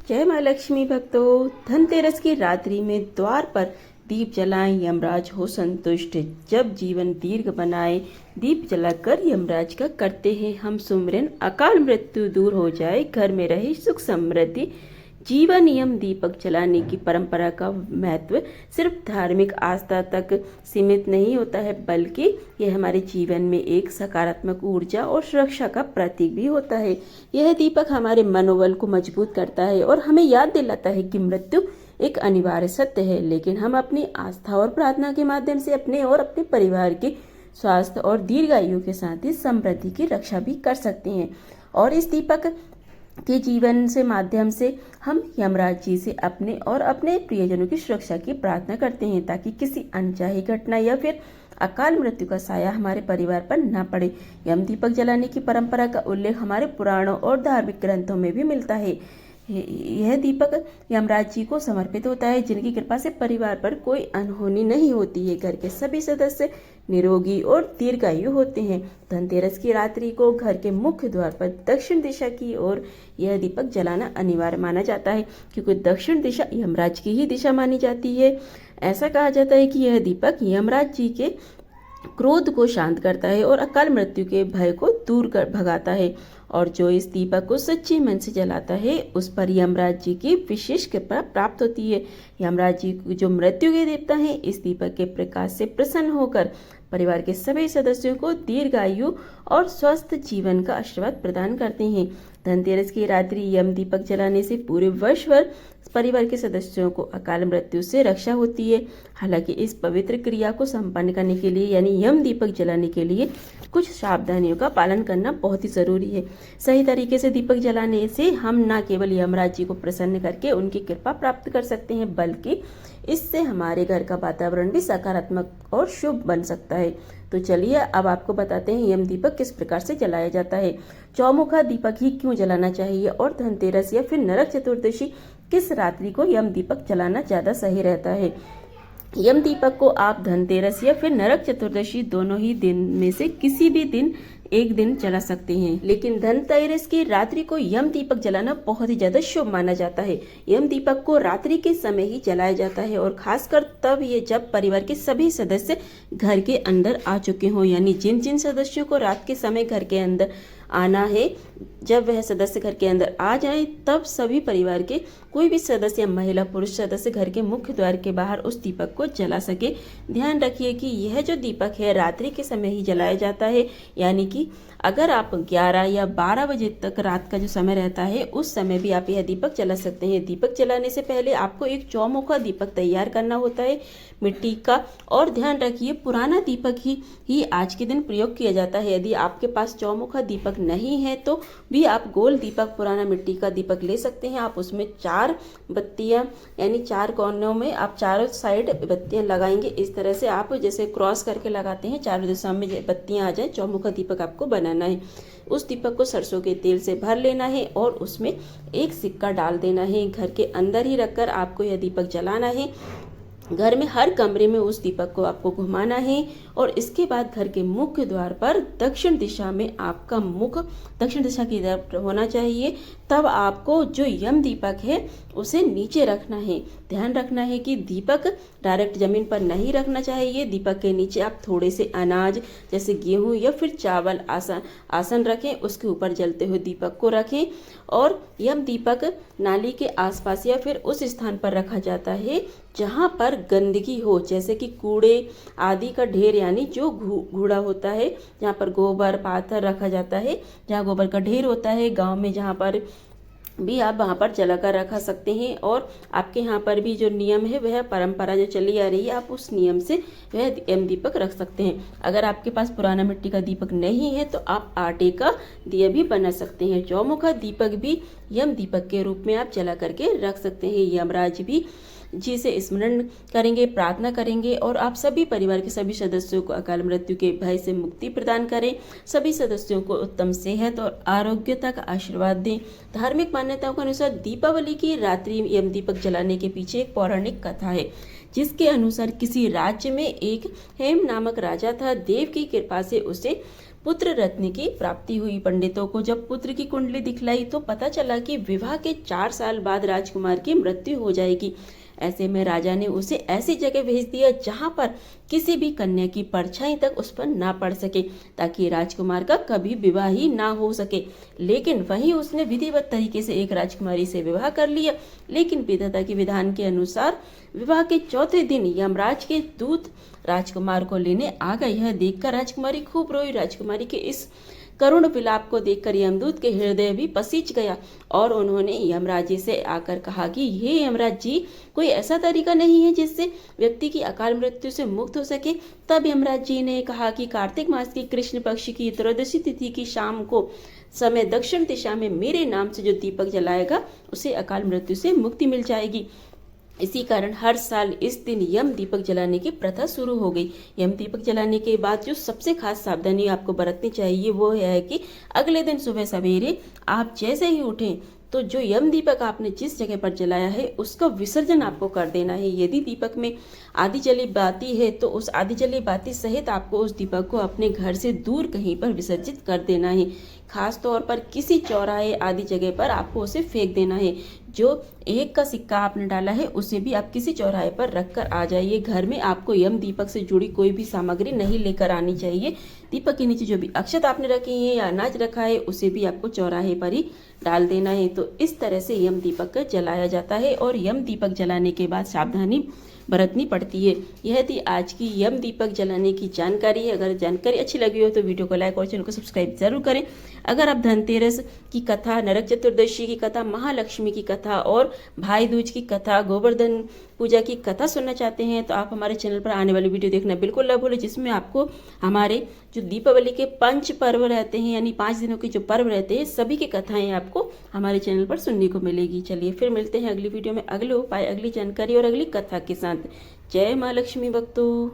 जय माँ लक्ष्मी भक्तों। धनतेरस की रात्रि में द्वार पर दीप जलाएं, यमराज हो संतुष्ट। जब जीवन दीर्घ बनाए, दीप जलाकर यमराज का करते हैं हम सुमिरन। अकाल मृत्यु दूर हो जाए, घर में रहे सुख समृद्धि। जीवन नियम दीपक जलाने की परंपरा का महत्व सिर्फ धार्मिक आस्था तक सीमित नहीं होता है, बल्कि यह हमारे जीवन में एक सकारात्मक ऊर्जा और सुरक्षा का प्रतीक भी होता है। यह दीपक हमारे मनोबल को मजबूत करता है और हमें याद दिलाता है कि मृत्यु एक अनिवार्य सत्य है, लेकिन हम अपनी आस्था और प्रार्थना के माध्यम से अपने और अपने परिवार के स्वास्थ्य और दीर्घायु के साथ ही समृद्धि की रक्षा भी कर सकते हैं। और इस दीपक के जीवन से माध्यम से हम यमराज जी से अपने और अपने प्रियजनों की सुरक्षा की प्रार्थना करते हैं, ताकि किसी अनचाही घटना या फिर अकाल मृत्यु का साया हमारे परिवार पर न पड़े। यम दीपक जलाने की परंपरा का उल्लेख हमारे पुराणों और धार्मिक ग्रंथों में भी मिलता है। यह दीपक यमराज जी को समर्पित होता है, जिनकी कृपा से परिवार पर कोई अनहोनी नहीं होती है। घर के सभी सदस्य निरोगी और दीर्घायु होते हैं। धनतेरस की रात्रि को घर के मुख्य द्वार पर दक्षिण दिशा की ओर यह दीपक जलाना अनिवार्य माना जाता है, क्योंकि दक्षिण दिशा यमराज की ही दिशा मानी जाती है। ऐसा कहा जाता है कि यह दीपक यमराज जी के क्रोध को शांत करता है और अकाल मृत्यु के भय को दूर कर भगाता है। और जो इस दीपक को सच्चे मन से जलाता है, उस पर यमराज जी की विशेष कृपा प्राप्त होती है। यमराज जी जो मृत्यु के देवता हैं, इस दीपक के प्रकाश से प्रसन्न होकर परिवार के सभी सदस्यों को दीर्घायु और स्वस्थ जीवन का आशीर्वाद प्रदान करते हैं। धनतेरस की रात्रि यम दीपक जलाने से पूरे वर्ष भर परिवार के सदस्यों को अकाल मृत्यु से रक्षा होती है। हालांकि इस पवित्र क्रिया को संपन्न करने के लिए यानी यम दीपक जलाने के लिए कुछ सावधानियों का पालन करना बहुत ही जरूरी है। सही तरीके से दीपक जलाने से हम न केवल यमराज जी को प्रसन्न करके उनकी कृपा प्राप्त कर सकते हैं, बल्कि इससे हमारे घर का वातावरण भी सकारात्मक और शुभ बन सकता है। तो चलिए अब आपको बताते हैं यम दीपक किस प्रकार से जलाया जाता है। चौमुखा दीपक ही क्यों जलाना चाहिए और धनतेरस या फिर नरक चतुर्दशी किस रात्रि को यम दीपक जलाना ज्यादा सही रहता है। यम दीपक को आप धनतेरस या फिर नरक चतुर्दशी दोनों ही दिन में से किसी भी दिन एक दिन जला सकते हैं, लेकिन धनतेरस की रात्रि को यम दीपक जलाना बहुत ही ज्यादा शुभ माना जाता है। यम दीपक को रात्रि के समय ही जलाया जाता है और खासकर तब ये जब परिवार के सभी सदस्य घर के अंदर आ चुके हों, यानी जिन जिन सदस्यों को रात के समय घर के अंदर आना है, जब वह सदस्य घर के अंदर आ जाए तब सभी परिवार के कोई भी सदस्य महिला पुरुष सदस्य घर के मुख्य द्वार के बाहर उस दीपक को जला सके। ध्यान रखिए कि यह जो दीपक है रात्रि के समय ही जलाया जाता है, यानी कि अगर आप 11 या 12 बजे तक रात का जो समय रहता है उस समय भी आप यह दीपक जला सकते हैं। दीपक जलाने से पहले आपको एक चौमुखा दीपक तैयार करना होता है मिट्टी का, और ध्यान रखिए पुराना दीपक ही आज के दिन प्रयोग किया जाता है। यदि आपके पास चौमुखा दीपक नहीं है तो भी आप गोल दीपक पुराना मिट्टी का दीपक ले सकते हैं। आप उसमें 4 बत्तियां यानी 4 कोनों में आप चारों साइड बत्तियां लगाएंगे। इस तरह से आप जैसे क्रॉस करके लगाते हैं, चारों दिशा में बत्तियां आ जाए, चौमुखा दीपक आपको बनाना है। उस दीपक को सरसों के तेल से भर लेना है और उसमें एक सिक्का डाल देना है। घर के अंदर ही रखकर आपको यह दीपक जलाना है। घर में हर कमरे में उस दीपक को आपको घुमाना है और इसके बाद घर के मुख्य द्वार पर दक्षिण दिशा में आपका मुख दक्षिण दिशा की तरफ होना चाहिए। तब आपको जो यम दीपक है उसे नीचे रखना है। ध्यान रखना है कि दीपक डायरेक्ट जमीन पर नहीं रखना चाहिए। दीपक के नीचे आप थोड़े से अनाज जैसे गेहूं या फिर चावल आसन रखें, उसके ऊपर जलते हुए दीपक को रखें। और यम दीपक नाली के आसपास या फिर उस स्थान पर रखा जाता है जहां पर गंदगी हो, जैसे कि कूड़े आदि का ढेर, यानी जो कूड़ा होता है, जहाँ पर गोबर पाथर रखा जाता है, जहाँ गोबर का ढेर होता है गांव में, जहाँ पर भी आप वहाँ पर जलाकर रखा सकते हैं। और आपके यहाँ पर भी जो नियम है वह परंपरा जो चली आ रही है, आप उस नियम से वह यम दीपक रख सकते हैं। अगर आपके पास पुराना मिट्टी का दीपक नहीं है तो आप आटे का दिया भी बना सकते हैं। चौमुखा दीपक भी यम दीपक के रूप में आप जला करके रख सकते हैं। यमराज भी जी से स्मरण करेंगे, प्रार्थना करेंगे और आप सभी परिवार के सभी सदस्यों को अकाल मृत्यु के भय से मुक्ति प्रदान करें। सभी सदस्यों को उत्तम सेहत और आरोग्यता का आशीर्वाद दें। धार्मिक मान्यताओं के अनुसार दीपावली की रात्रि यम दीपक जलाने के पीछे एक पौराणिक कथा है, जिसके अनुसार किसी राज्य में एक हेम नामक राजा था। देव की कृपा से उसे पुत्र रत्न की प्राप्ति हुई। पंडितों को जब पुत्र की कुंडली दिखलाई तो पता चला कि विवाह के 4 साल बाद राजकुमार की मृत्यु हो जाएगी। ऐसे में राजा ने उसे ऐसी जगह भेज दिया जहां पर किसी भी कन्या की परछाई तक उस पर ना पड़ सके, ताकि राजकुमार का कभी विवाह ही ना हो सके। लेकिन वहीं उसने विधिवत तरीके से एक राजकुमारी से विवाह कर लिया। लेकिन विधाता के विधान के अनुसार विवाह के चौथे दिन यमराज के दूत राजकुमार को लेने आ गए। यह देखकर राजकुमारी खूब रोई। राजकुमारी के इस करुण विलाप को देखकर यमदूत के हृदय भी पसीज गया और उन्होंने यमराज जी से आकर कहा कि हे यमराज जी, कोई ऐसा तरीका नहीं है जिससे व्यक्ति की अकाल मृत्यु से मुक्त हो सके। तब यमराज जी ने कहा कि कार्तिक मास की कृष्ण पक्ष की त्रयोदशी तिथि की शाम को समय दक्षिण दिशा में मेरे नाम से जो दीपक जलाएगा उसे अकाल मृत्यु से मुक्ति मिल जाएगी। इसी कारण हर साल इस दिन यम दीपक जलाने की प्रथा शुरू हो गई। यम दीपक जलाने के बाद जो सबसे खास सावधानी आपको बरतनी चाहिए वो है कि अगले दिन सुबह सवेरे आप जैसे ही उठें तो जो यम दीपक आपने जिस जगह पर जलाया है उसका विसर्जन आपको कर देना है। यदि दीपक में आदि जली बाती है तो उस आदि जली बाती सहित आपको उस दीपक को अपने घर से दूर कहीं पर विसर्जित कर देना है। खास तौर पर किसी चौराहे आदि जगह पर आपको उसे फेंक देना है। जो 1 का सिक्का आपने डाला है उसे भी आप किसी चौराहे पर रख कर आ जाइए। घर में आपको यम दीपक से जुड़ी कोई भी सामग्री नहीं लेकर आनी चाहिए। दीपक के नीचे जो भी अक्षत आपने रखी है या अनाज रखा है उसे भी आपको चौराहे पर ही डाल देना है। तो इस तरह से यम दीपक जलाया जाता है और यम दीपक जलाने के बाद सावधानी बरतनी पड़ती है। यह थी आज की यम दीपक जलाने की जानकारी। अगर जानकारी अच्छी लगी हो तो वीडियो को लाइक और चैनल को सब्सक्राइब जरूर करें। अगर आप धनतेरस की कथा, नरक चतुर्दशी की कथा, महालक्ष्मी की कथा और भाई दूज की कथा, गोवर्धन पूजा की कथा सुनना चाहते हैं तो आप हमारे चैनल पर आने वाली वीडियो देखना बिल्कुल न भूलें, जिसमें आपको हमारे जो दीपावली के 5 पर्व रहते हैं यानी 5 दिनों के जो पर्व रहते हैं सभी की कथाएं आपको हमारे चैनल पर सुनने को मिलेगी। चलिए फिर मिलते हैं अगली वीडियो में अगले उपाय, अगली जानकारी और अगली कथा के साथ। जय माँ लक्ष्मी भक्तों।